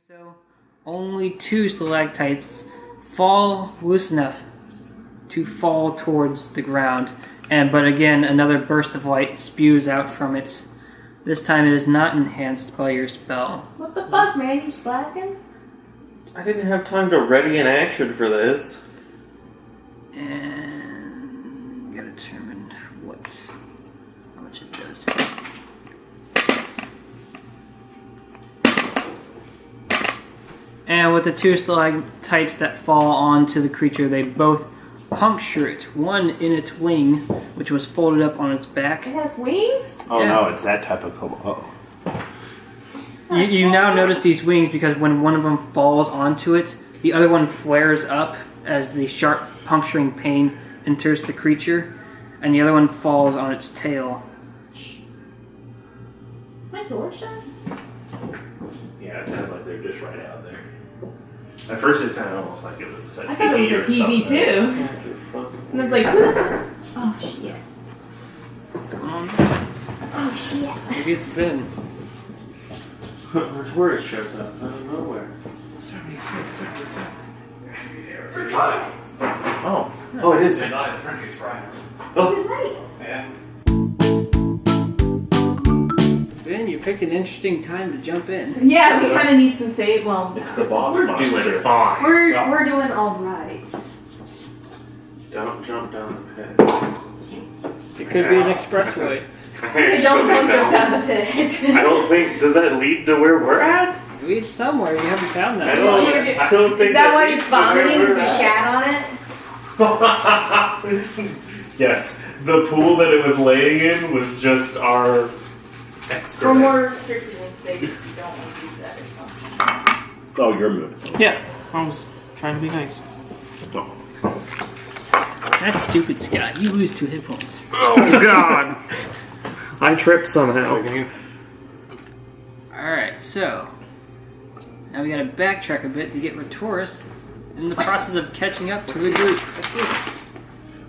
So, only 2 stalactites fall loose enough to fall towards the ground. But again, another burst of light spews out from it. This time it is not enhanced by your spell. What the fuck, man? You slacking? I didn't have time to ready an action for this. And gotta determine how much it does. And with the 2 stalactites that fall onto the creature, they both puncture it. One in its wing, which was folded up on its back. It has wings? Oh Yeah. no, it's that type of kobold. Oh. You now notice these wings because when one of them falls onto it, the other one flares up as the sharp puncturing pain enters the creature, and the other one falls on its tail. Is my door shut? Yeah, it sounds like they're just right out there. At first it sounded almost like it was a I thought it was a TV too. And it's like, who the fuck? Oh shit. Oh shit. Maybe it's been. Rotoris shows up out of nowhere. 76, 77. Oh, it is. Good night. Yeah. Ben, you picked an interesting time to jump in. Yeah, we kind of need some save. Well, It's the boss we're monster. doing fine. We're doing all right. Don't jump down the pit. It could be an expressway. Don't jump down the pit. I don't think. Does that lead to where we're at? It leads somewhere. You haven't found I that. don't, Well, I don't think Is that why leads it's to where vomiting? Because we're we at. shat on it? Yes, the pool that it was laying in was just our For excrement. more restricted space, you don't want to use that or something. Oh, you're moving. Yeah, I was trying to be nice. Oh. That's stupid, Scott. You lose 2 hit points. Oh God! I tripped somehow. Alright, so now we gotta backtrack a bit to get Rotoris in the process of catching up to the group.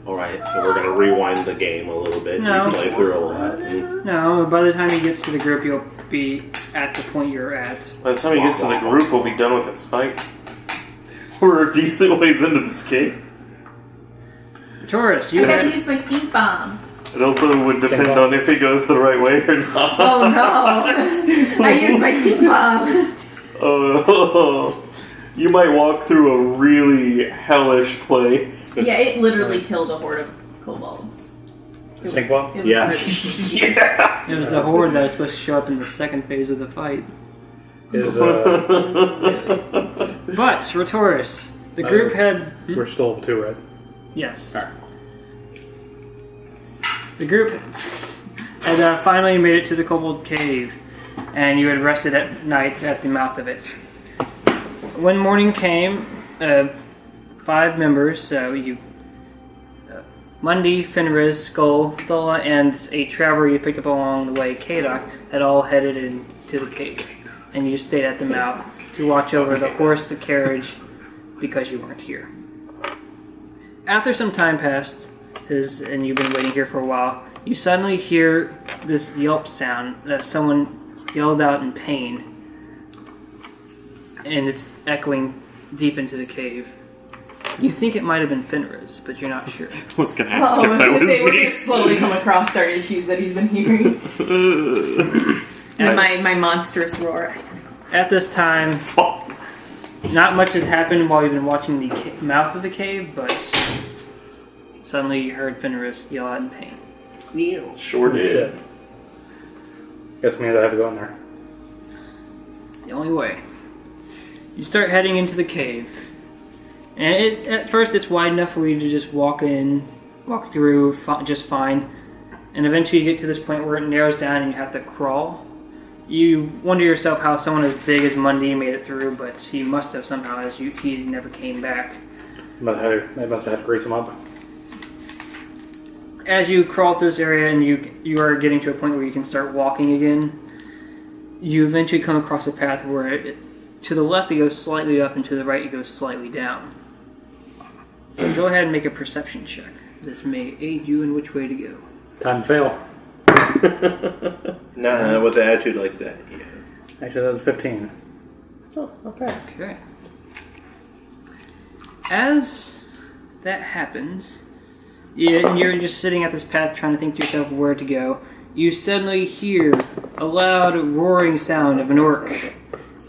Alright, so we're gonna rewind the game a little bit. No. We play through a lot. And No, by the time he gets to the group, you'll be at the point you're at. By the time he gets to the group, we'll be done with this fight. We're a decent ways into this game. Rotoris, I you gotta had... use my stink bomb. It also would depend on if he goes the right way or not. Oh no! I used my stink bomb. Oh, you might walk through a really hellish place. Yeah, it literally killed a horde of kobolds. Stink bomb? Yeah. Yeah. It was the horde that was supposed to show up in the second phase of the fight. Is But, Rotoris, the group had... we're still 2, right? Yes. Alright. The group had finally made it to the Kobold Cave, and you had rested at night at the mouth of it. When morning came, 5 members, Mundy, Fenris, Skull, Thola, and a traveler you picked up along the way, Kadok, had all headed into the cave, and you stayed at the mouth to watch over the horse, the carriage, because you weren't here. After some time passed, and you've been waiting here for a while, you suddenly hear this yelp sound that someone yelled out in pain, and it's echoing deep into the cave. You think it might have been Fenris, but you're not sure. I was gonna ask Oh, I if was that gonna was say, we're me. gonna slowly come across our issues that he's been hearing. And my monstrous roar. At this time, not much has happened while you've been watching the mouth of the cave, but suddenly you heard Fenris yell out in pain. Sure did. Shit. Guess means I have to go in there. It's the only way. You start heading into the cave. And at first it's wide enough for you to just walk through just fine. And eventually you get to this point where it narrows down and you have to crawl. You wonder yourself how someone as big as Mundy made it through, but he must have somehow, as he never came back. They must have had to grease them up. As you crawl through this area and you are getting to a point where you can start walking again, you eventually come across a path where to the left it goes slightly up and to the right it goes slightly down. Go ahead and make a perception check. This may aid you in which way to go. Time to fail. Nah, with an attitude like that, yeah. Actually, that was 15. Oh, okay. Okay. As that happens, you're just sitting at this path trying to think to yourself where to go. You suddenly hear a loud roaring sound of an orc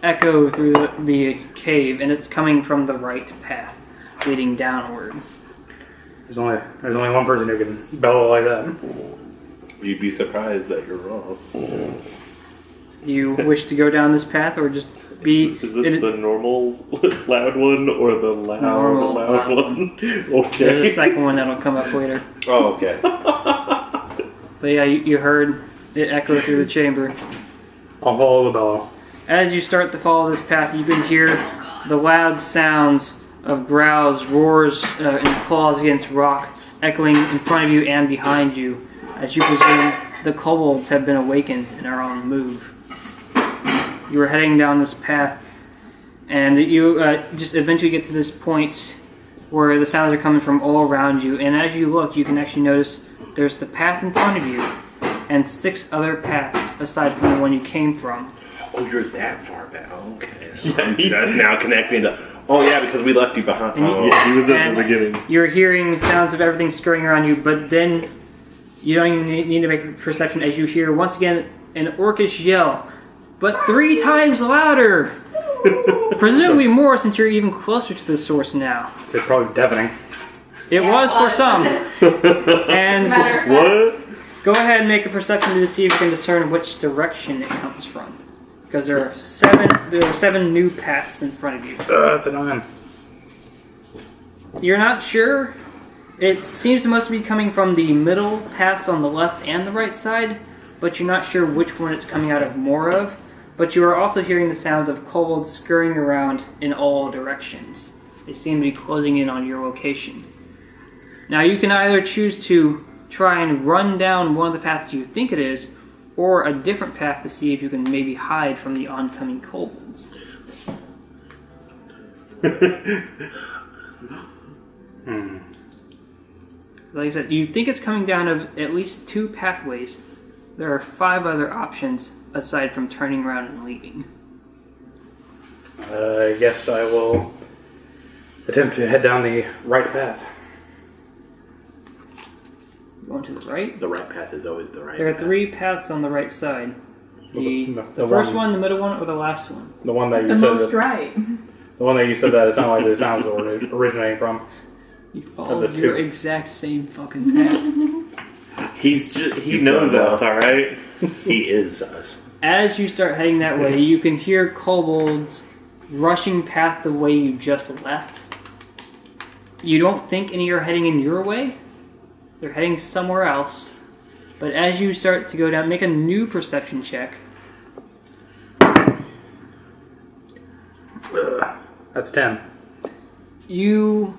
echo through the cave, and it's coming from the right path, leading downward. There's only one person who can bellow like that. You'd be surprised that you're wrong. You wish to go down this path, or just be... Is this the normal loud one or the Normal loud loud one? There's Okay. a second one that'll come up later. Oh, okay. But yeah, you heard it echo through the chamber. I'll follow the bellow. As you start to follow this path, you can hear the loud sounds of growls, roars, and claws against rock echoing in front of you and behind you, as you presume the kobolds have been awakened and are on the move. You are heading down this path, and you just eventually get to this point where the sounds are coming from all around you, and as you look, you can actually notice there's the path in front of you and 6 other paths aside from the one you came from. Oh, you're that far back. Okay. Yeah, That's now connecting to... Oh, yeah, because we left you behind. And Oh. Yeah, he was at And the beginning. You're hearing sounds of everything scurrying around you, but then you don't even need to make a perception as you hear once again an orcish yell, but 3 times louder. Presumably more, since you're even closer to the source now. So it's probably deafening. It was for some. And What? go ahead and make a perception to see if you can discern which direction it comes from, because there are 7 new paths in front of you. That's annoying. You're not sure. It seems to mostly be coming from the middle paths on the left and the right side, but you're not sure which one it's coming out of more of. But you are also hearing the sounds of kobolds scurrying around in all directions. They seem to be closing in on your location. Now you can either choose to try and run down one of the paths you think it is, or a different path to see if you can maybe hide from the oncoming kobolds. Like I said, you think it's coming down of at least 2 pathways. There are 5 other options aside from turning around and leaving. I guess I will attempt to head down the right path. Going to the right. The right path is always the right There are path. 3 paths on the right side. The The first one- one, the middle one, or the last one? The one that you The said most that, right. the one that you said that it sounded like the sounds were originating from. You follow Of the your 2. exact same fucking path. He knows us, all right. He is us. As you start heading that way, you can hear kobolds rushing past the way you just left. You don't think any are heading in your way. They're heading somewhere else. But as you start to go down, make a new perception check. That's 10. You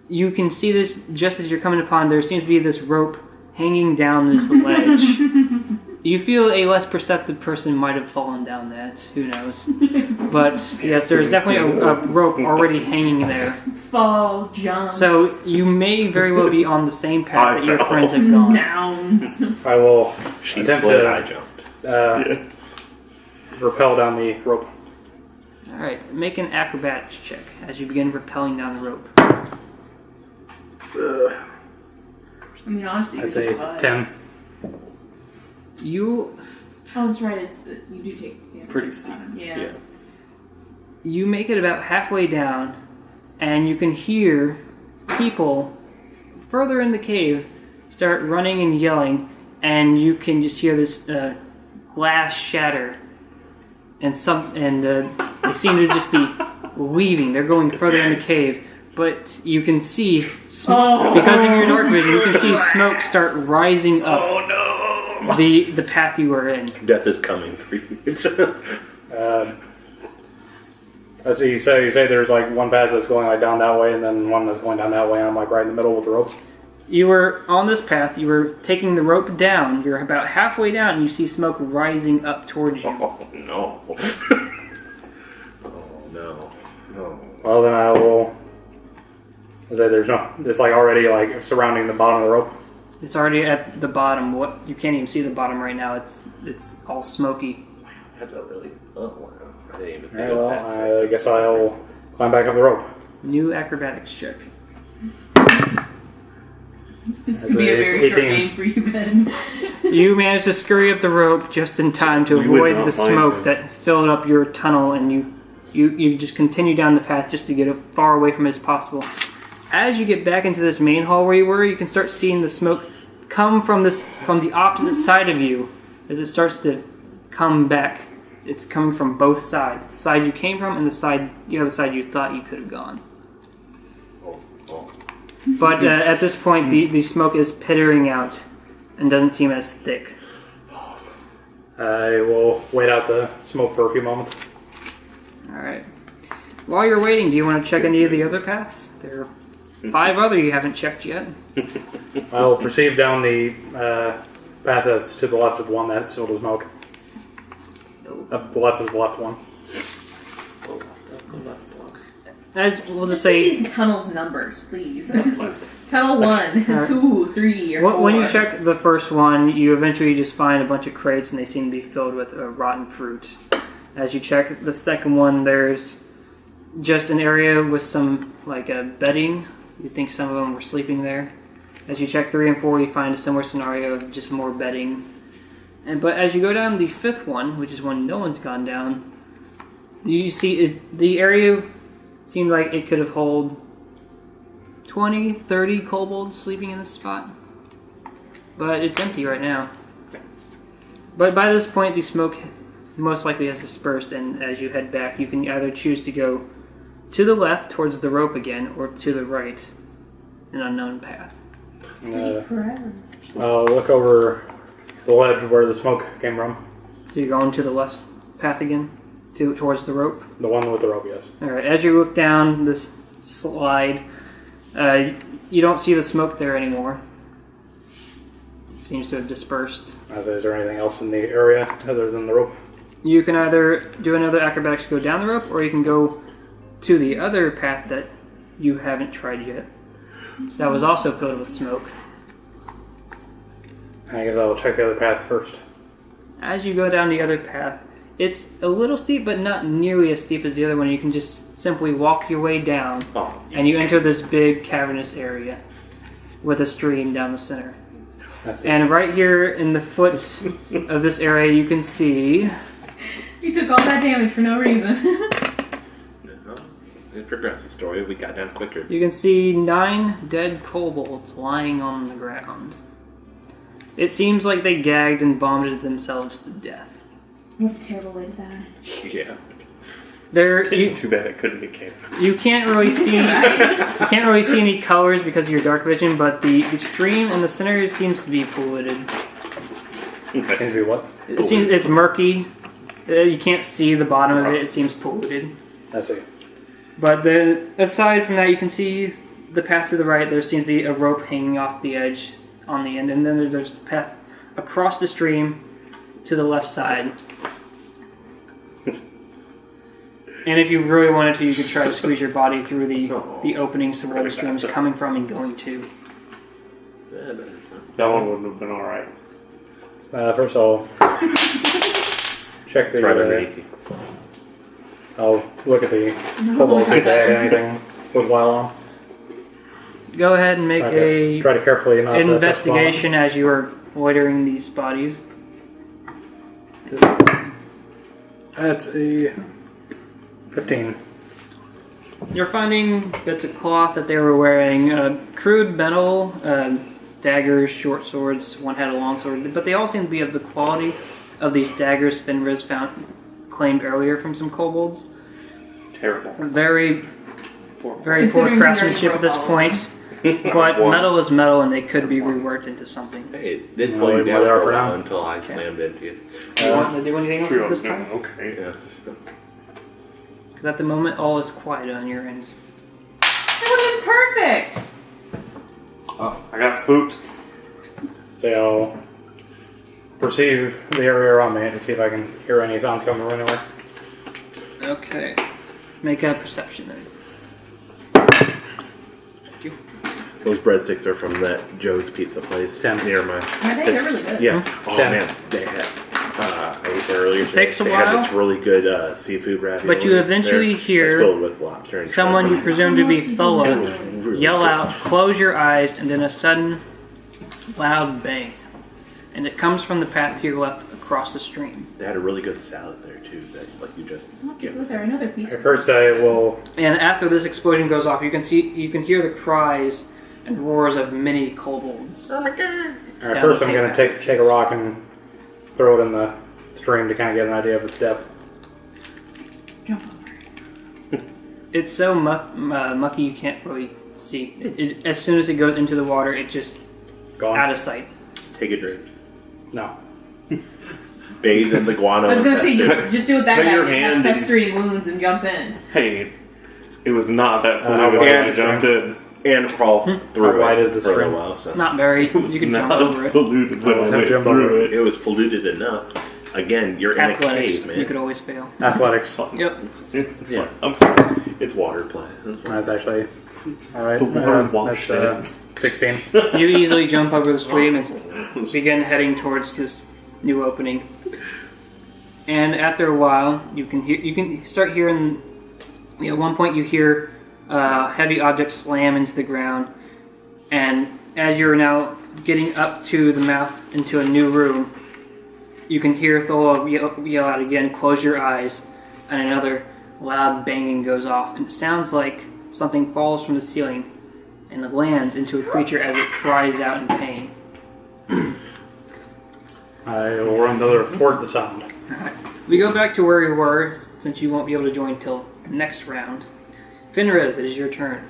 can see this just as you're coming upon. There seems to be this rope hanging down this ledge. You feel a less perceptive person might have fallen down that. Who knows? But yes, there's definitely a rope already hanging there. Fall, jump, So you may very well be on the same path that your fell. friends have gone. nouns. I will She attempt slid, I to jumped. rappel down the rope. Alright, make an acrobatics check as you begin rappelling down the rope. I mean, honestly, you I'd could just say slide. 10. You Oh, that's right. It's you do take Pretty steep. Yeah. you make it about halfway down, and you can hear people further in the cave start running and yelling, and you can just hear this glass shatter, and they seem to just be leaving. They're going further in the cave, but you can see because of your dark vision, you can see smoke start rising up. Oh no! The path you were in. Death is coming for you. So you say there's like one path that's going like down that way, and then one that's going down that way, and I'm like right in the middle with the rope. You were on this path, you were taking the rope down, you're about halfway down, and you see smoke rising up towards you. Oh, no. Oh, no. No. Well, then I will say there's no. It's like already like surrounding the bottom of the rope. It's already at the bottom. What you can't even see the bottom right now. It's all smoky. That's a really... Oh, wow. I didn't even think Alright, it was well, that I guess I'll climb back up the rope. New acrobatics check. This could be a very short 18. game for you, Ben. You managed to scurry up the rope just in time to You would avoid not the find smoke them. that filled up your tunnel, and you just continue down the path just to get as far away from it as possible. As you get back into this main hall where you were, you can start seeing the smoke come from the opposite side of you as it starts to come back. It's coming from both sides, the side you came from and the other side you thought you could have gone. But at this point, the smoke is pittering out and doesn't seem as thick. I will wait out the smoke for a few moments. Alright. While you're waiting, do you want to check any of the other paths? There are 5 other you haven't checked yet. I'll proceed down the path that's to the left of the one that's filled with smoke. Up the left of the left one. We'll just Give say, these tunnels numbers, please. Tunnel 1, 2, 3, or 4. when you check the first one, you eventually just find a bunch of crates and they seem to be filled with rotten fruit. As you check the second one, there's just an area with some bedding. You think some of them were sleeping there. As you check 3 and 4, you find a similar scenario of just more bedding. But as you go down the 5th one, which is one no one's gone down, you see the area seemed like it could have held 20, 30 kobolds sleeping in this spot. But it's empty right now. But by this point, the smoke most likely has dispersed, and as you head back, you can either choose to go to the left towards the rope again, or to the right, an unknown path. Sleep forever. I'll look over the ledge where the smoke came from. So you're going to the left path again, towards the rope. The one with the rope, yes. All right. As you look down this slide, you don't see the smoke there anymore. It seems to have dispersed. Is there anything else in the area other than the rope? You can either do another acrobatics to go down the rope, or you can go to the other path that you haven't tried yet. That was also filled with smoke. I guess I'll check the other path first. As you go down the other path, it's a little steep, but not nearly as steep as the other one. You can just simply walk your way down, and you enter this big cavernous area with a stream down the center. And right here in the foot of this area, you can see... You took all that damage for no reason. It progresses story. We got down quicker. You can see 9 dead kobolds lying on the ground. It seems like they gagged and vomited themselves to death. What a terrible way to die. Yeah. Too bad it couldn't be canon. You can't really see any colors because of your dark vision, but the stream in the center seems to be polluted. Seems to be what? It seems it's murky. You can't see the bottom of it. It seems polluted. I see. But then, aside from that, you can see the path to the right. There seems to be a rope hanging off the edge on the end, and then there's the path across the stream to the left side. And if you really wanted to, you could try to squeeze your body through the openings to where the stream is coming from and going to. That one wouldn't have been alright. First I'll check the... Try the Reiki. I'll look at the kobolds if they had anything worthwhile on. Go ahead and make Okay. Try to carefully not to investigation as you are loitering these bodies. That's a 15. You're finding bits of cloth that they were wearing, crude metal, daggers, short swords. One had a long sword, but they all seem to be of the quality of these daggers Fenris claimed earlier from some kobolds. Terrible. Very poor Considering craftsmanship at this he point. But metal is metal, and they could be reworked into something. Hey, it No, slowed leave down it there for for a while now. until I slammed into you. Do you want to do anything else at this time? Okay. Yeah. Because at the moment, all is quiet on your end. That would have been perfect! Oh, I got spooked. So I'll perceive the area around me to see if I can hear any sounds coming from anywhere. Okay. Make a perception then. Those breadsticks are from that Joe's Pizza place 10. near my. Are they? They're really good. Yeah. Oh 10. man, they had. earlier. It takes a they while. had this really good seafood ravioli. But you eventually there. hear It's filled with lobster and someone you shrimp. presume to be It was Thola really yell good. out, "Close your eyes," and then a sudden, loud bang. And it comes from the path to your left across the stream. They had a really good salad there too. That like you just Go there, another pizza. At first, I will. And after this explosion goes off, you can hear the cries and roars of many kobolds. At Down first, the I'm same going to take a rock and throw it in the stream to kind of get an idea of its depth. Jump over. It's so mucky you can't really see. As soon as it goes into the water, it just Gone. out of sight. take a drink, No. bathe in the guano. I was gonna say, and just do it that Put way. your Have hand in- festering wounds and jump in. Hey, it was not that polluted when and- I jumped in. and crawl through How wide it is the for a stream? while. So Not very. It was You can jump not over it. polluted when I Don't went jump through over it. it was polluted enough. Again, you're in a Athletics. cave, man. You could always fail. Athletics. Yep. It's Yeah. fine. It's water play. That's actually. Alright. The water washed that's 16. You easily jump over the stream and begin heading towards this new opening. And after a while, you can start hearing. At one point, you hear heavy objects slam into the ground, and as you're now getting up to the mouth into a new room, you can hear Thola yell out again, "Close your eyes," and another loud banging goes off, and it sounds like something falls from the ceiling and lands into a creature as it cries out in pain. I will run toward the sound. Alright. We go back to where we were, since you won't be able to join till next round. Finrez, it is your turn.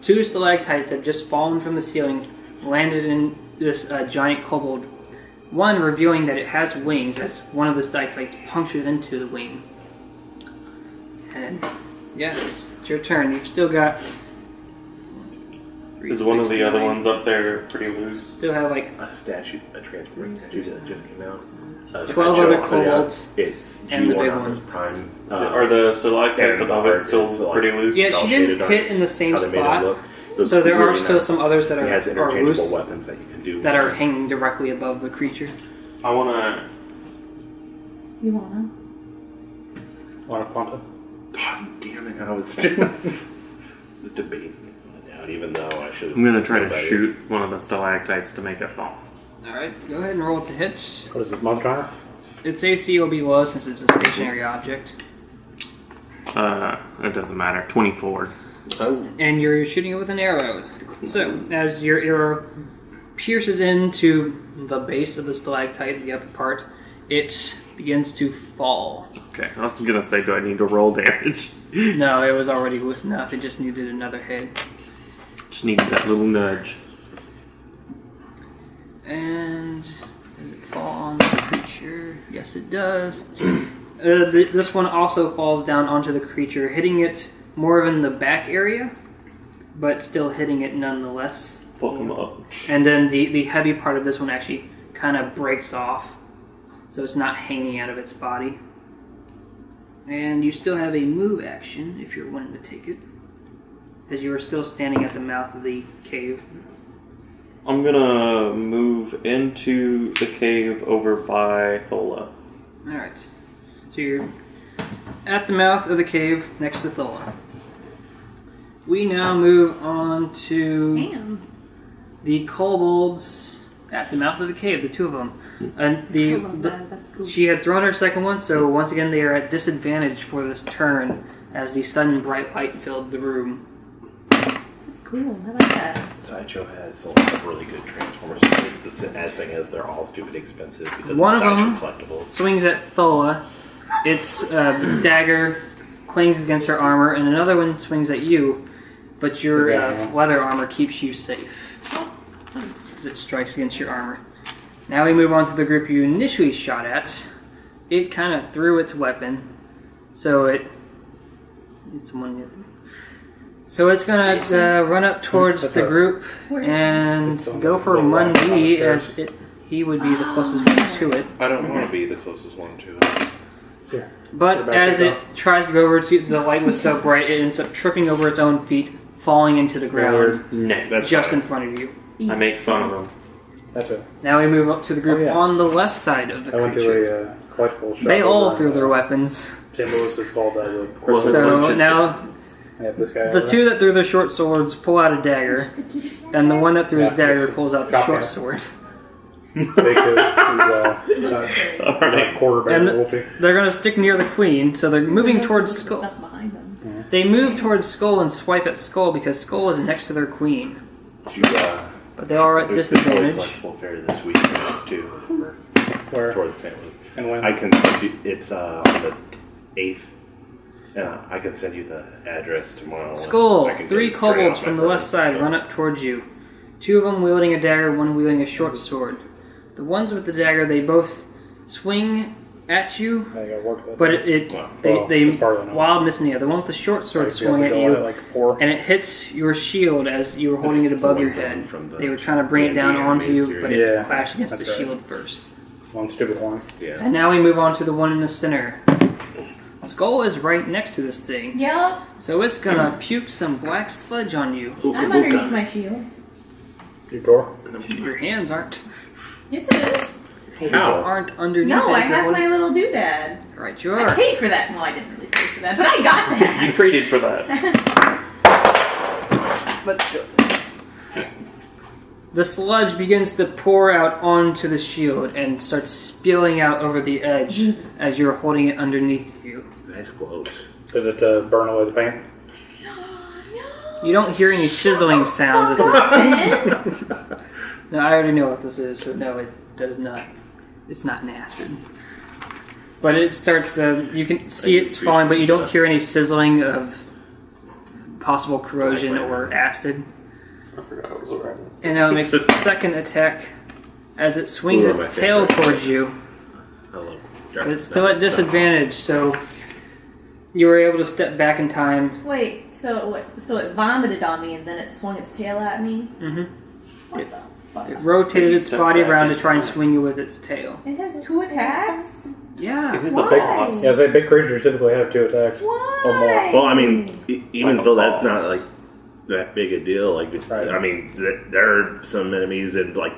2 stalactites have just fallen from the ceiling, landed in this giant kobold. One revealing that it has wings, as one of the stalactites punctured into the wing. And yeah, it's your turn. You've still got. Is one of the other ones up there pretty loose? Still have like A statue, a transforming statue that just came out. 12 other kobolds It's and the big G1 on one. his prime. Are the stalactites and above guard it still is, like, pretty loose? Yeah, she didn't cell-shaded hit on in the same how they made it spot. look. It was So there are really still nice. some others that It has are interchangeable loose weapons that you can do. that are hanging directly above the creature. I wanna. You wanna? Want to punt it? God damn it! I was debating it out, even though I should. I'm gonna try to shoot one of the stalactites to make it fall. Alright, go ahead and roll to hits. What is this, monster hunter? Its AC will be low since it's a stationary object. It doesn't matter. 24. Oh, And you're shooting it with an arrow. So, as your arrow pierces into the base of the stalactite, the upper part, it begins to fall. Okay, I was gonna say, do I need to roll damage? No, it was already loose enough. It just needed another hit. Just needed that little nudge. And does it fall on the creature? Yes, it does. This one also falls down onto the creature, hitting it more in the back area, but still hitting it nonetheless. Fuck him up. And then the heavy part of this one actually kind of breaks off, so it's not hanging out of its body. And you still have a move action if you're wanting to take it, as you are still standing at the mouth of the cave. I'm gonna move into the cave over by Thola. Alright. So you're at the mouth of the cave next to Thola. We now move on to Damn. the kobolds at the mouth of the cave, the 2 of them. And I love that. That's cool. she had thrown her second one, so once again they are at disadvantage for this turn as the sudden bright light filled the room. That's cool. I like that. Sideshow has a lot of really good transformers. The sad thing is they're all stupid expensive because One of of them Sideshow collectibles. swings at Thola. Its dagger clings against her armor, and another one swings at you, but your leather armor keeps you safe as it strikes against your armor. Now we move on to the group you initially shot at. It kind of threw its weapon, so it's gonna run up towards the group and go for Mundi, as he would be the closest one to it. I don't want to be the closest one to it. Here. But as it tries to go over to the light was so bright, it ends up tripping over its own feet, falling into the ground Nice. just in front of you. I make fun of him. That's it. Now we move up to the group Oh, yeah. on the left side of the I went creature. to collectible shop. They all over threw in, their weapons. St. Louis is called the Well, So bunch of now Yeah, this guy. the two that threw their short swords pull out a dagger, and the one that threw his dagger pulls out the Shotgun. short sword. Big who's All right. quarterback And Wolfie. they're gonna stick near the queen, so they're moving towards Skull. Stuff behind them. They move towards Skull and swipe at Skull because Skull is next to their queen. You, But they are at there's the toy disadvantage. collectible fair this week too. Where? Toward St. Louis. And when? I can send you, it's on the 8th. Yeah, I can send you the address tomorrow. Skull, I can 3 get it straight kobolds off from my the left phone, side so- run up towards you. 2 of them wielding a dagger, 1 wielding a short sword. The ones with the dagger, they both swing at you, I gotta work that. but they as far as I know. while missing you. The one with the short sword Like, swing at go you, like 4. and it hits your shield as you were holding it above The your one head. from the They were trying to bring it down D&D onto you, animated but series. it Yeah, clashed against the that's right. shield first. One stupid one. Yeah. And now we move on to the one in the center. Skull is right next to this thing, Yep. so it's gonna puke some black sludge on you. I'm underneath my shield. You door? Your hands aren't. Yes, it is. Hands Ow. aren't underneath. No, it. I You're have holding- my little doodad. Right, you I are. paid for that. Well, I didn't really pay for that, but I got that. You traded for that. Let's go. The sludge begins to pour out onto the shield and starts spilling out over the edge as you're holding it underneath you. Nice clothes. Does it burn away the paint? You don't hear any sizzling sounds. This is, no, I already know what this is, so no, it does not. It's not an acid. But it starts to, you can see it falling, but you don't hear any sizzling of possible corrosion or acid. I forgot it was a rabbit. And now it makes its second attack as it swings Ooh, its my tail favorite. towards you. Hello. But it's still at disadvantage, so you were able to step back in time. Wait, so it vomited on me and then it swung its tail at me? hmm What the fuck? It rotated its Step body back around to in try and time. swing you with its tail. It has 2 attacks? Yeah. It is a big Why? boss. Yeah, big creatures typically have 2 attacks. Why? Or more. Well, I mean, even Like so, a that's not boss. like that big a deal. Like, Right. I mean, there are some enemies in like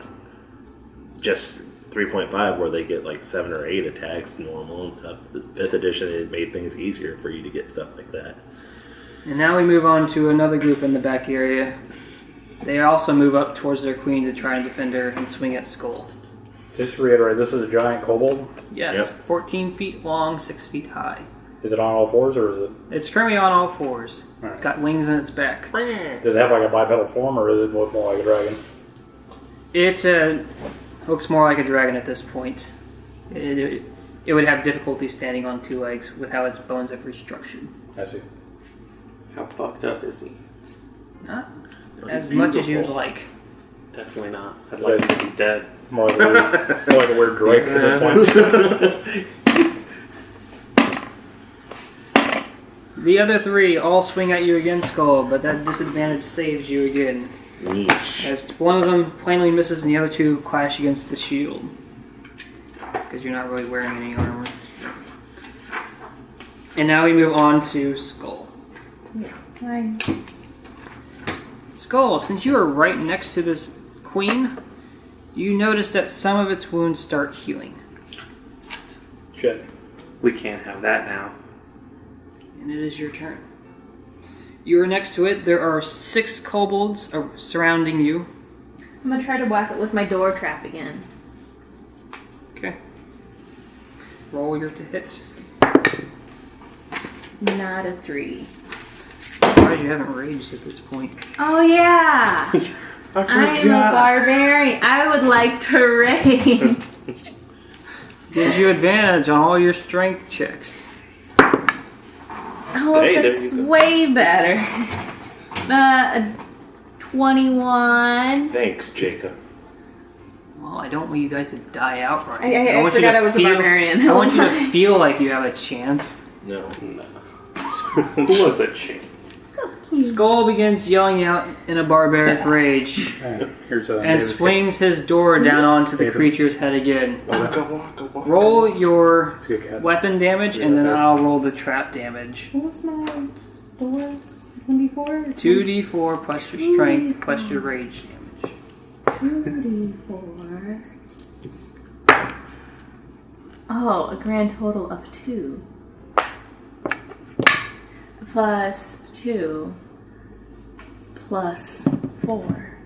just 3.5 where they get like 7 or 8 attacks normal and stuff. The 5th edition, it made things easier for you to get stuff like that. And now we move on to another group in the back area. They also move up towards their queen to try and defend her and swing at Skull. Just to reiterate, this is a giant kobold. Yes, Yep. 14 feet long, 6 feet high. Is it on all 4s or is it? It's currently on all 4s. Alright. It's got wings in its back. Does it have like a bipedal form or is it look more like a dragon? It looks more like a dragon at this point. It would have difficulty standing on 2 legs with how its bones have restructured. I see. How fucked up is he? Not But as it's much as you'd beautiful. like. Definitely not. I'd Is like that- him to be dead. More like a weird Drake at this point. The other 3 all swing at you again, Skull, but that disadvantage saves you again. Niche. As one of them plainly misses and the other 2 clash against the shield. Because you're not really wearing any armor. And now we move on to Skull. Why? Skull, since you are right next to this queen, you notice that some of its wounds start healing. Shit. We can't have that now. And it is your turn. You are next to it. There are 6 kobolds surrounding you. I'm gonna try to whack it with my door trap again. Okay. Roll your to hit. Not a 3. Why you haven't raged at this point? Oh yeah! I'm a barbarian. I would like to rage. Gives you advantage on all your strength checks. Oh, Hey, there that's you go. way better. A 21. Thanks, Jacob. Well, I don't want you guys to die outright. I want you forgot to I was a barbarian. I want you to feel like you have a chance. No. No. Who wants a chance? Skull begins yelling out in a barbaric rage Alright, here's a and swings his door down onto the creature's head again. Waka, waka, waka. Roll your It's a good cat. weapon damage and then I'll roll the trap damage. What was my door? 1d4? 2d4 plus your strength plus your rage damage. 2d4. Oh, a grand total of 2. Plus 2. Plus 4.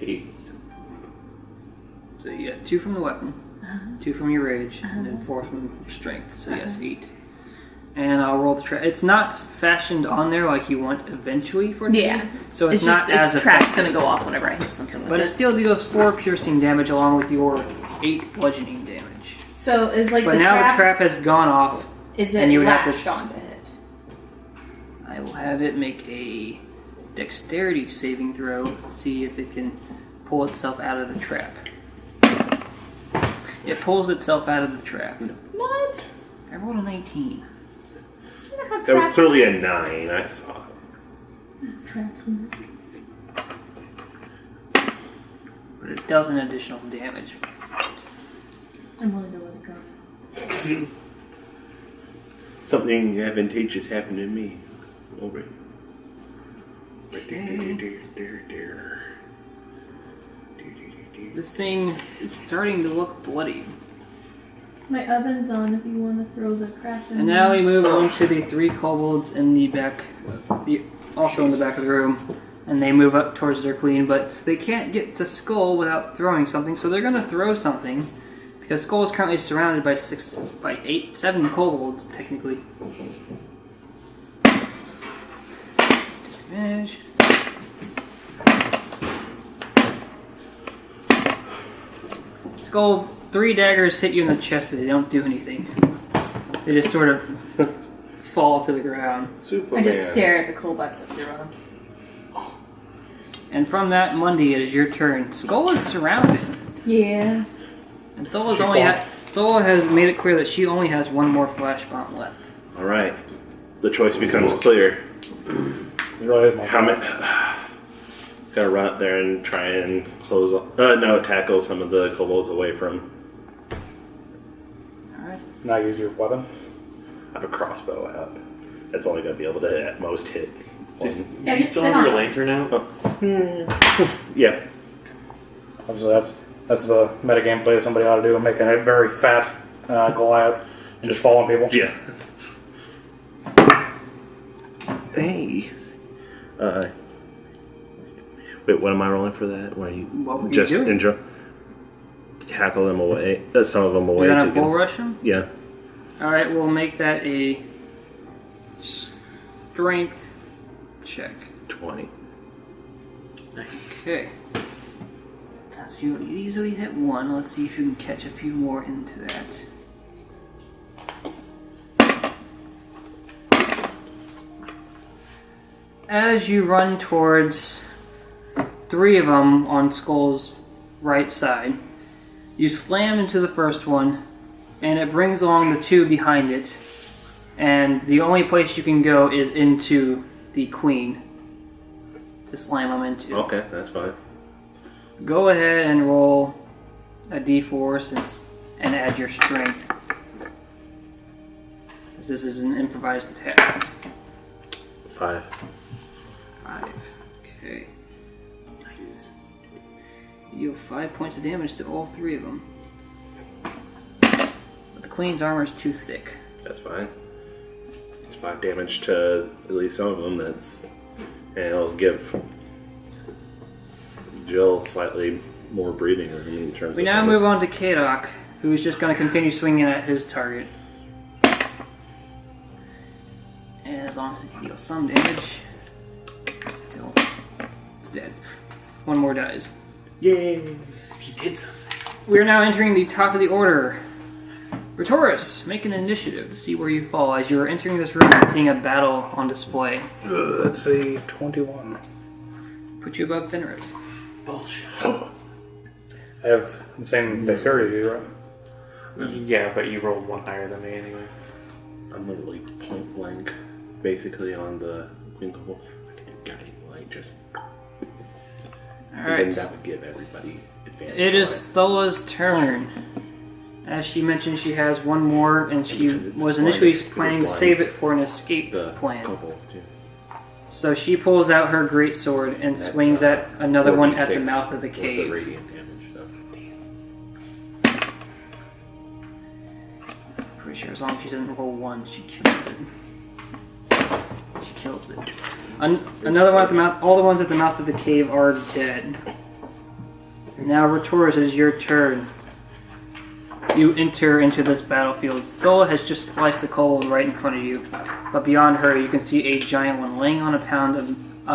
8. So you got 2 from the weapon, 2 from your rage, and then 4 from your strength. So yes, 8. And I'll roll the trap. It's not fashioned on there like you want eventually for it to be. So it's not as its trap's effective. going to go off whenever I hit something with But it still deals 4 piercing damage along with your 8 bludgeoning damage. So is like But the now trap, the trap has gone off. is it and you would have to- latched onto it? I will have it make a dexterity saving throw. See if it can pull itself out of the trap. It pulls itself out of the trap. What? I rolled a 19. Isn't that how That was traps clearly a 9. I saw it. traps work? But it dealt an additional damage. I'm willing to let it go. Something advantageous happened to me. Over. This thing is starting to look bloody. My oven's on if you want to throw the crap in. And now we move on to the 3 kobolds in the back, also in the back of the room. And they move up towards their queen, but they can't get to Skull without throwing something, so they're going to throw something. Because Skull is currently surrounded by 7 kobolds, technically. Disadvantage. Skull, 3 daggers hit you in the chest, but they don't do anything. They just sort of fall to the ground. Superman. I just stare at the coal butts that they're on. And from that Monday, it is your turn. Skull is surrounded. Yeah. And Thola has made it clear that she only has 1 more flash bomb left. Alright. The choice becomes clear. It really is my How many? Gotta run up there and try and tackle some of the kobolds away from. Alright. Now use your weapon. I have a crossbow out. That's only gonna be able to at most hit. Yeah, you just still sit have your on it. lantern out? Yeah. Obviously, that's the metagame play that somebody ought to do, making a very fat Goliath and just following people. Yeah. Hey. Wait, what am I rolling for that? What would you just do? intro? Tackle them away. Some of them away. You're gonna to bull rush him? Yeah. Alright, we'll make that a strength check. 20. Nice. Okay. So you easily hit 1. Let's see if you can catch a few more into that. As you run towards 3 of them on Skull's right side, you slam into the first one, and it brings along the 2 behind it, and the only place you can go is into the queen to slam them into. Okay, that's fine. Go ahead and roll a d4 and add your strength, because this is an improvised attack. 5. 5. Okay. Nice. You deal 5 points of damage to all 3 of them. But the queen's armor is too thick. That's fine. It's 5 damage to at least some of them. And it'll give Jill slightly more breathing room in terms We of now move on to Kadok, who is just going to continue swinging at his target. And as long as he deals some damage, still, it's dead. 1 more dies. Yay! He did something. We are now entering the top of the order. Rotoris, make an initiative to see where you fall as you are entering this room and seeing a battle on display. Let's see, 21. Put you above Fenris. Bullshit. I have the same dexterity as you, right? Yeah, but you rolled 1 higher than me anyway. I'm literally point blank, basically on the Winkle. I can't get it, like just. And then Alright. that would give everybody advantage. It is Thola's turn. As she mentioned, she has 1 more, and she Because it's was initially blind, planning to blind. save it for an escape the plan. kobolds, too. So she pulls out her greatsword and That's, swings at another one at the 46 mouth of the worth cave. radiant damage, so. pretty sure. As long as she doesn't roll 1, she kills it. She kills it. Another one at the mouth. All the ones at the mouth of the cave are dead. Now, Rotoris, it is your turn. You enter into this battlefield. Stola has just sliced the kobold right in front of you, but beyond her, you can see a giant one laying on a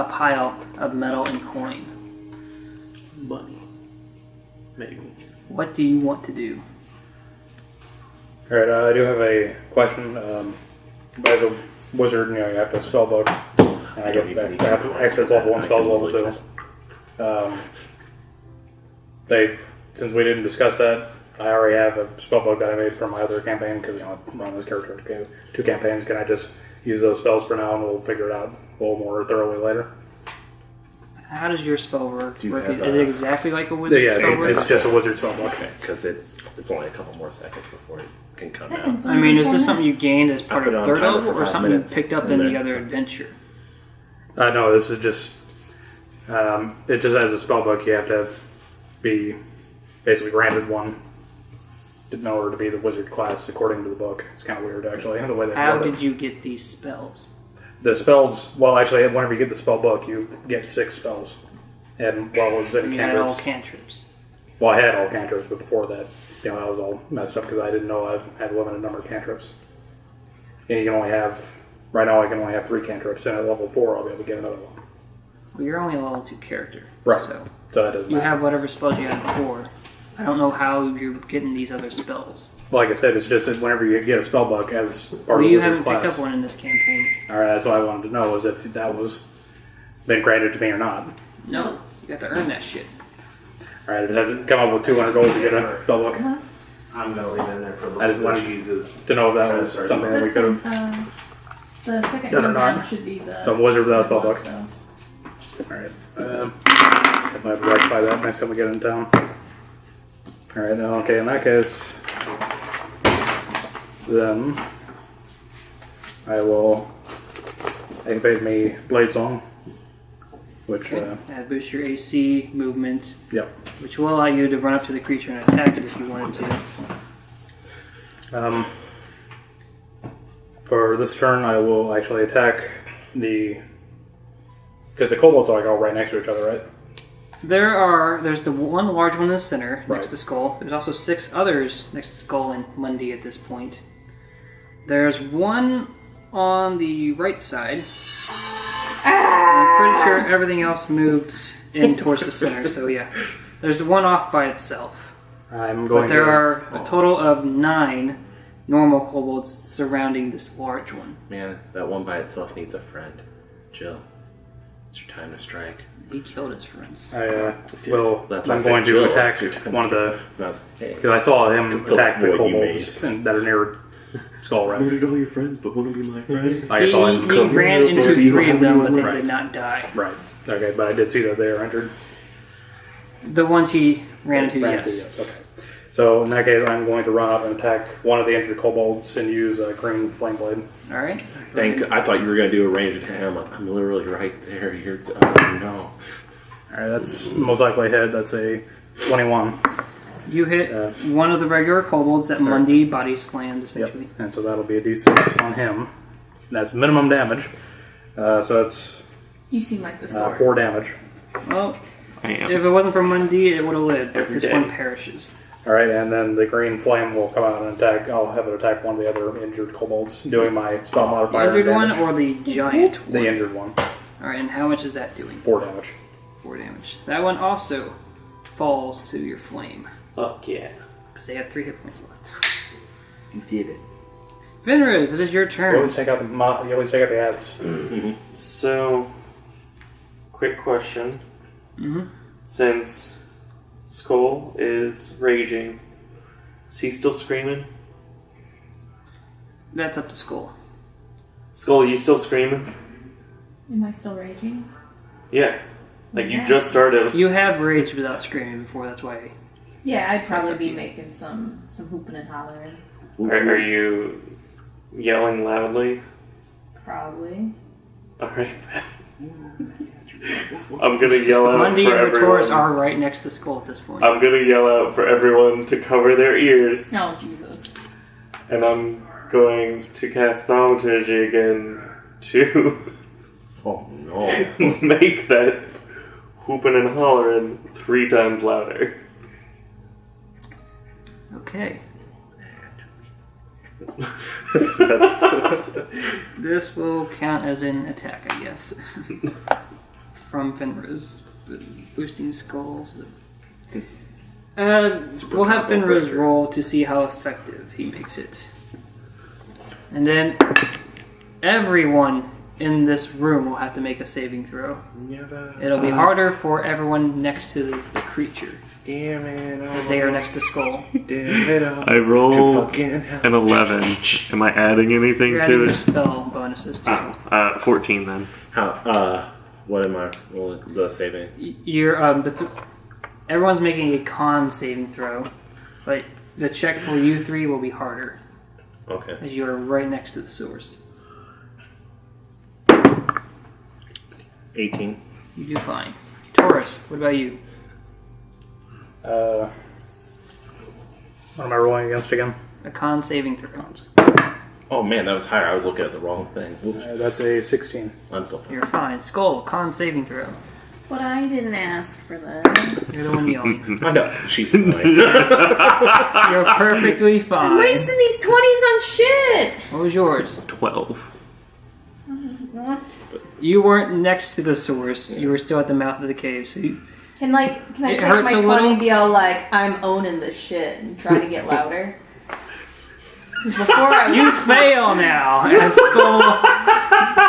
pile of metal and coin. Money. Maybe. What do you want to do? Alright, I do have a question. As a wizard, you have to spellbook. And I have access level 1, spells level 2. Since we didn't discuss that, I already have a spellbook that I made for my other campaign, because I run this character 2 campaigns. Can I just use those spells for now and we'll figure it out a little more thoroughly later? How does your spell work? you have Is it exactly like a wizard spell work? It's just a wizard spellbook. Okay, because it's only a couple more seconds before it can come Seconds. I mean, is this something you gained as part Put of it on third timer level, for or 5 something minutes, you picked up and in then the other it's- adventure? No, this is just... it just as a spellbook, you have to be basically granted one in order to be the wizard class according to the book. It's kind of weird, actually, the way they How word it. did you get these spells? The spells... Well, actually, whenever you get the spell book, you get 6 spells. And what was it? You had all Cantrips. cantrips. Well, I had all cantrips, but before that, I was all messed up because I didn't know I had a limited number of cantrips. And you can only have... Right now, I can only have 3 cantrips, and at level 4, I'll be able to get another one. Well, you're only a level 2 character. Right. So So that doesn't you matter. have whatever spells you had before. I don't know how you're getting these other spells. Like I said, it's just that whenever you get a spell book as part Well, of the you wizard haven't class. picked up one in this campaign. Alright, that's what I wanted to know, is if that was been granted to me or not. No, you got to earn that shit. Alright, I had to come up with 200 gold to get a spell book. I'm gonna leave it in there for I just the wanted cheeses. to know if that was something that we That's could fine. have... The second Done or one not. down should be the. So wizard without a spell book. So. Alright. I might have to rectify that next time we get in town. Alright, okay, in that case... Then... I will... activate me Blade Song. Which, That boosts your AC, movement, yep. which will allow you to run up to the creature and attack it if you wanted to. For this turn, I will actually attack the... Because the kobolds are like all right next to each other, right? There's the one large one in the center, Right. next to Skull. There's also 6 others next to Skull and Mundy at this point. There's one on the right side. I'm pretty sure everything else moved in towards the center, so yeah. There's one off by itself. I'm going But there to... are a total of 9 normal kobolds surrounding this large one. Man, that one by itself needs a friend. Jill, it's your time to strike. He killed his friends. That's why I I'm said going to Jill, attack it's your time one of the... That's, hey, Because I saw him Fill attack the the void you kobolds that are near Skull, right? murdered all your friends, but want to be my friend? I saw him... He ran into Buddy, 3 of them, but they Right. did not die. Right. Okay, but I did see that they are entered. The ones he ran into, yes. Okay. So in that case, I'm going to run up and attack one of the injured kobolds and use a green flame blade. Alright. I thought you were going to do a ranged attack. I'm literally right there. Oh no. Alright, that's most likely a hit. That's a 21. You hit one of the regular kobolds that Mundy body slammed, Yep. essentially. And so that'll be a d6 on him. That's minimum damage. So that's You seem like the sword. 4 damage. Well, I am. if it wasn't for Mundy, it would have lived, but Every this day. one perishes. Alright, and then the green flame will come out and attack. I'll have it attack one of the other injured kobolds, doing my spell The modifier. injured one damage. or the giant one? The injured one. Alright, and how much is that doing? 4 damage. 4 damage. That one also falls to your flame, Fuck yeah. because they have 3 hit points left. You did it. Vinrose, it is your You turn. always take out the ads. So, quick question. Mhm. Since Skull is raging, is he still screaming? That's up to Skull. Skull, you still screaming? Am I still raging? Yeah. Like you Yeah. just started. You have raged without screaming before, that's why. Yeah, I'd So probably it's up be to you. making some hooping and hollering. Are you yelling loudly? Probably. Alright. I'm gonna yell out Mundy for and Rotoris everyone. are right next to Skull at this point. I'm gonna yell out for everyone to cover their ears. Oh, Jesus. And I'm going to cast Thaumaturgy again to Oh no. make that whooping and hollering 3 times louder. Okay. That's- This will count as an attack, I guess. From Fenris. Boosting skulls. We'll have Fenris roll to see how effective he makes it. And then everyone in this room will have to make a saving throw. It'll be harder for everyone next to the creature, Damn it. as they are next to Skull. I rolled an 11. Am I adding anything You're to adding your it? spell bonuses too. 14 then. How? What am I rolling? The saving? You're everyone's making a con saving throw, but the check for you 3 will be harder Okay. as you are right next to the source. 18. You do fine. Taurus, what about you? What am I rolling against again? A con saving throw. Oh man, that was higher. I was looking at the wrong thing. Oops. That's a 16. I'm still fine. You're fine. Skull, con saving throw. But I didn't ask for this. You're the one yelling. I know. She's fine. You're perfectly I'm fine. wasting these 20s on shit. What was yours? 12. You weren't next to the source. You were still at the mouth of the cave. So you, Can I It take hurts my a 20 little. and be all like, I'm owning this shit and try to get louder? Because before I you fail now, and Skull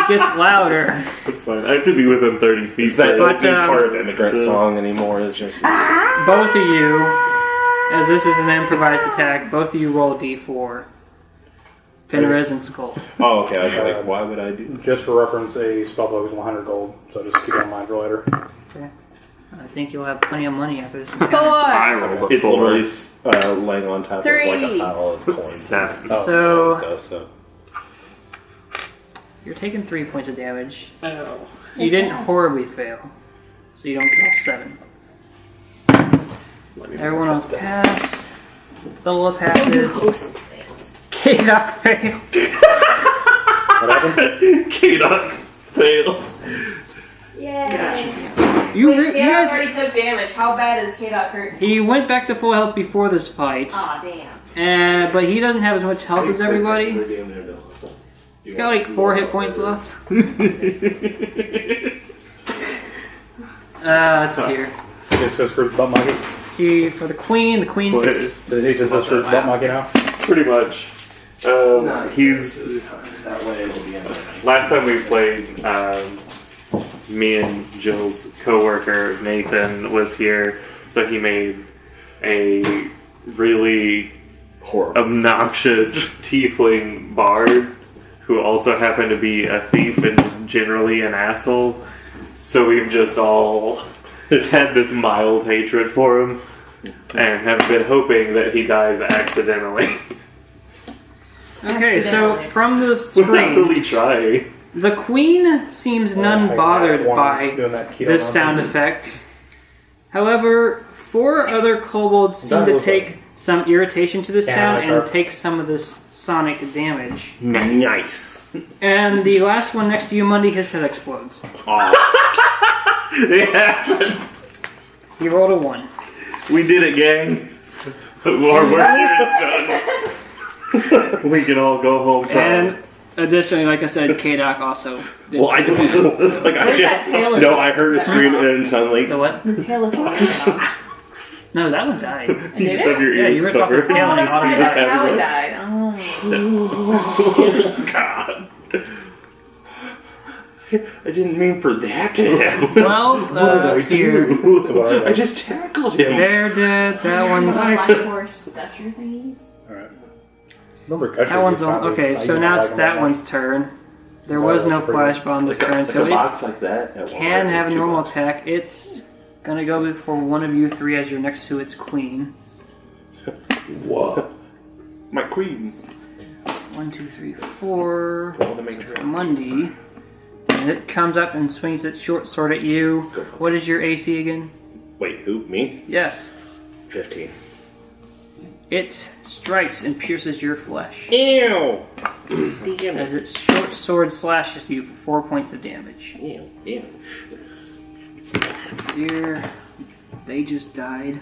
gets louder. That's fine. I have to be within 30 feet. Is that But, not part of immigrant so- song anymore? It's just Both of you, as this is an improvised attack, both of you roll d4. Fenris and Skull. oh, okay. I was like, why would I do? Just for reference, a spellbook is 100 gold, so just keep that in mind for later. I think you'll have plenty of money after this. Four. I rolled a It's 4. literally laying on top of like Three. a pile of coins. 7. So- stuff, so. You're taking 3 points of damage. Ow. You didn't horribly fail, so you don't get all 7. Everyone else passed. Thola passes. K-Doc failed. What happened? K-Doc failed. Yay. You guys. already took damage. How bad is K-Dot hurt? He went back to full health before this fight, Aw, damn. but he doesn't have as much health as everybody. He's got like 4 hit points left. Let's see here. Just says screw butt monkey. See, for the queen's Did he just screw butt monkey now? Pretty much. He's... That way it'll be in there. Last time we played, me and Jill's coworker Nathan was here, so he made a really Horrible. obnoxious tiefling bard who also happened to be a thief and just generally an asshole. So we've just all had this mild hatred for him and have been hoping that he dies accidentally. Okay, so Accidentally. from the We're not screen, really trying. the queen seems none bothered by this sound effect. However, 4 other kobolds seem to take some irritation to this sound and take some of this sonic damage. Nice. And the last one next to you, Mundy, his head explodes. It happened. He rolled a 1. We did it, gang. Our work here is done. We can all go home proud. And additionally, like I said, K-Doc also did Well, I don't bad. know. Like, I Where's that tail just. is- No, I heard a scream and suddenly. The what? The tail is falling off. No, that one died. You just have your Yeah, ears you ripped off covered. his tail and Just it see automatically this That's how it everywhere. died. Oh. God. I didn't mean for that to happen. Well, let's see here. I just tackled him. They're dead. That one's. Black horse Dutcher thingies. Alright. Remember, That one's on. Okay, so now it's that one's turn. There was no flash bomb this turn, so a it box like that at can Walmart have a is normal $2. attack. It's gonna go for one of you 3 as you're next to its queen. Whoa. My queen. 1, 2, 3, 4. Follow the matrix. Mundy. And it comes up and swings its short sword at you. Go for it. What is your AC again? Wait, who? Me? Yes. 15. It strikes and pierces your flesh. Ew. As its short sword slashes you for 4 points of damage. Ew. Ew. Here, they just died.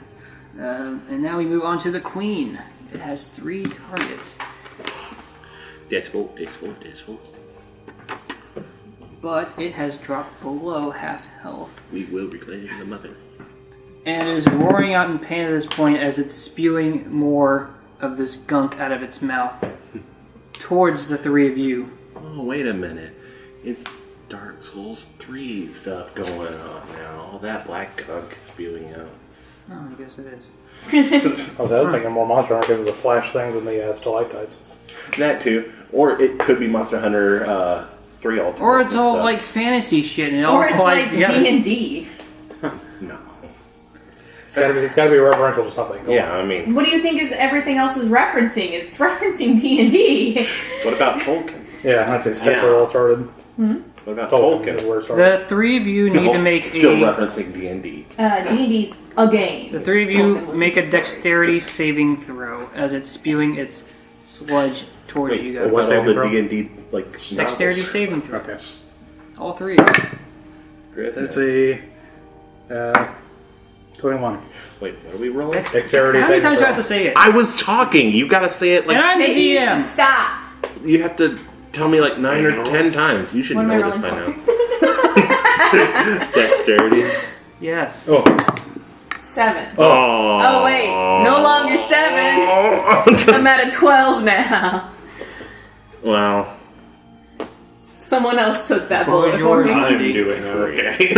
And now we move on to the queen. It has 3 targets. That's full. But it has dropped below half health. We will reclaim the mother. And is roaring out in pain at this point as it's spewing more of this gunk out of its mouth towards the 3 of you. Oh, wait a minute. It's Dark Souls 3 stuff going on now. All that black gunk spewing out. Oh, I guess it is. I was thinking more Monster Hunter because of the flash things and the stalactites. That too. Or it could be Monster Hunter 3 Ultimate. Or it's all stuff. like fantasy shit and it all Or it's applies like together. D&D. No. It's got to be referential to something. Go Yeah, on. I mean, What do you think is everything else is referencing? It's referencing D&D. what about Tolkien? Yeah, that's where it all started. What about Tolkien is Tolkien? where it started. The 3 of you need to make Still a... referencing D&D. D&D's a game. The 3 of you Tolkien was make the a story. dexterity saving throw as it's spewing its sludge towards Wait, you what guys. about all saving the throw? D&D like Dexterity novels? saving throw. Okay. All 3 of you. Chris, It's a 21. Wait, what are we rolling? Dexterity How many saving times do I throw. have to say it? I was talking. You gotta say it like And I'm the Maybe you should DM. stop. you have to tell me like 9 or 10 times. You should What am I know this rolling by for? now. Dexterity. Yes. Oh, 7. Oh. Oh, wait. No longer 7. I'm at a 12 now. Wow. Someone else took that What was bullet for yours? me. I'm doing okay.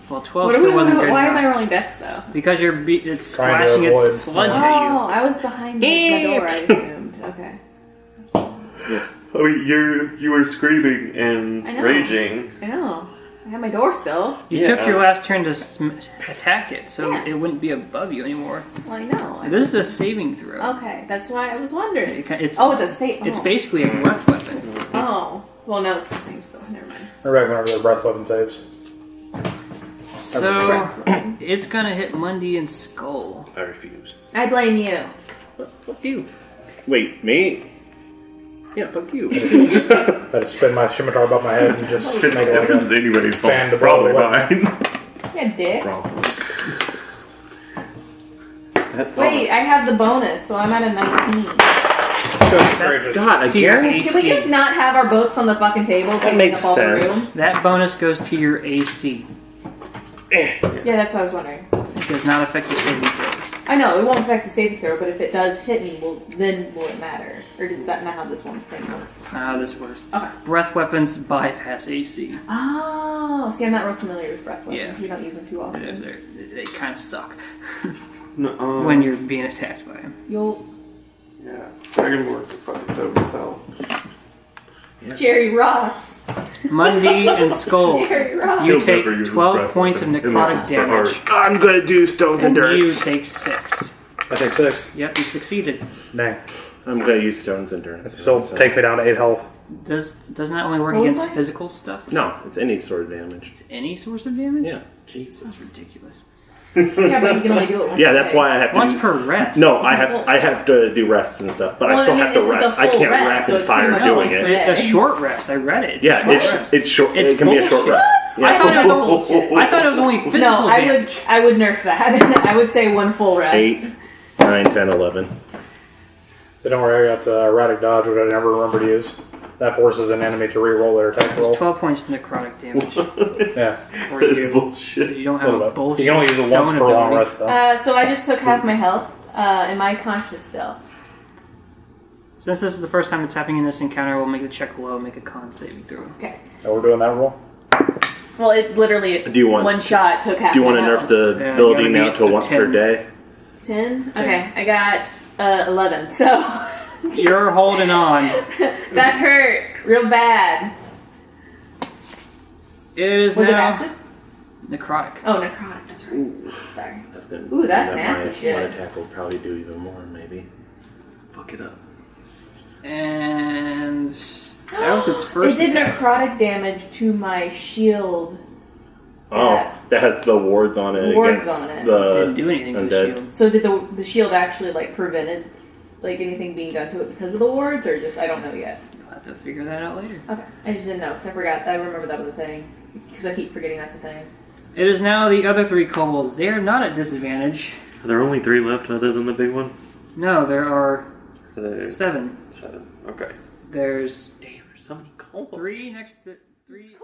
Well, 12 What are still we wasn't doing? good Why am I enough. rolling dex though? Because it's Trying to splashing its avoid- sludge Oh, at I was behind the door, I assumed. Okay. Oh, you were screaming and I know. raging. I know. I have my door still. you. You Yeah. took your last turn to attack it, so Yeah. it wouldn't be above you anymore. Well, I know. This is a saving throw. Okay, that's why I was wondering. It's Oh, it's a save. It's basically a breath weapon. Oh. Well, no, it's the same still. Never mind. remember back whenever the breath weapon saves. So Breath weapon. it's gonna hit Mundy and Skull. I refuse. I blame you. Fuck you. Wait, me? Yeah, fuck you. I just spin my scimitar above my head and just If make it like this is a... anybody's fault, fan it's the ball probably away. mine. Yeah, dick. Wrong. Wait, I have the bonus, so I'm at a 19. Gracious. God, To your again? Can we just not have our books on the fucking table? That taking makes up all the sense. That bonus goes to your AC. room? Yeah, that's what I was wondering. It does not affect your saving throws. I know, it won't affect the saving throw, but if it does hit me, then will it matter? Or does that not how this one thing works? That's not how this works. Okay. Breath weapons bypass AC. Oh, see, I'm not real familiar with breath weapons. Yeah. We don't use them too often. They kind of suck No, when you're being attacked by them. You'll... yeah, Dragonborn's are fucking dope as hell. Jerry Ross. Mundy and Skull. Jerry Ross. You He'll take never use his 12 breath points of weapon unless necrotic it's for damage. I'm gonna do stones and And you dirts. take 6. I take 6. Yep, you succeeded. Dang. I'm gonna use stones and dirts. It still takes me down to 8 health. Doesn't that only work What was against that? physical stuff? No, it's any sort of damage. Any source of damage? Yeah. That's ridiculous. Yeah, but you can only do it once. Yeah, a that's day. why I have to. Once per rest. No, I have to do rests and stuff, but I Well, still I mean, have to it's a rest. I full can't rest, so rapid it's fire pretty much doing once it. per day. It's a short rest. I read it. It's a Yeah, short it's rest. short. It's It can be a short bullshit. rest. I thought it was Bullshit. I thought it was only physical No, damage. I would nerf that. I would say one full rest. 8, 9, 10, 11. So don't worry, I got erratic dodge, which I never remember to use. That forces an enemy to re-roll their attack roll. It's 12 points of necrotic damage. Yeah. For That's you. bullshit. You don't have a You bullshit can only use it stone once per long ability. rest, though. So I just took half my health. Am I conscious still? Since this is the first time it's happening in this encounter, we'll make the check low, make a con saving throw. Okay. Oh, we're doing that roll? Well, it literally Do you want- one shot took half. Do you want my to nerf health. the Yeah, ability you now gotta to be once per 10. day? 10? Okay, I got 11. So You're holding on. that hurt real bad. It is Was it now acid? necrotic. Oh, necrotic. That's right. Sorry. That's good. Ooh, that's That nasty my, shit. My attack will probably do even more, maybe. Fuck it up. And that was its first It did attack. necrotic damage to my shield. Oh, that has the wards on it Wards against on it. the Didn't do anything to the undead. shield. So did the shield actually like prevented like anything being done to it because of the wards, or just I don't know yet. I'll have to figure that out later. Okay, I just didn't know because I forgot. I remember that was a thing because I keep forgetting that's a thing. It is now the other 3 kobolds. They are not at disadvantage. Are there only 3 left other than the big one? No, there are Are there 7. 7. Okay. There's Damn, there's so many kobolds. 3 next to 3.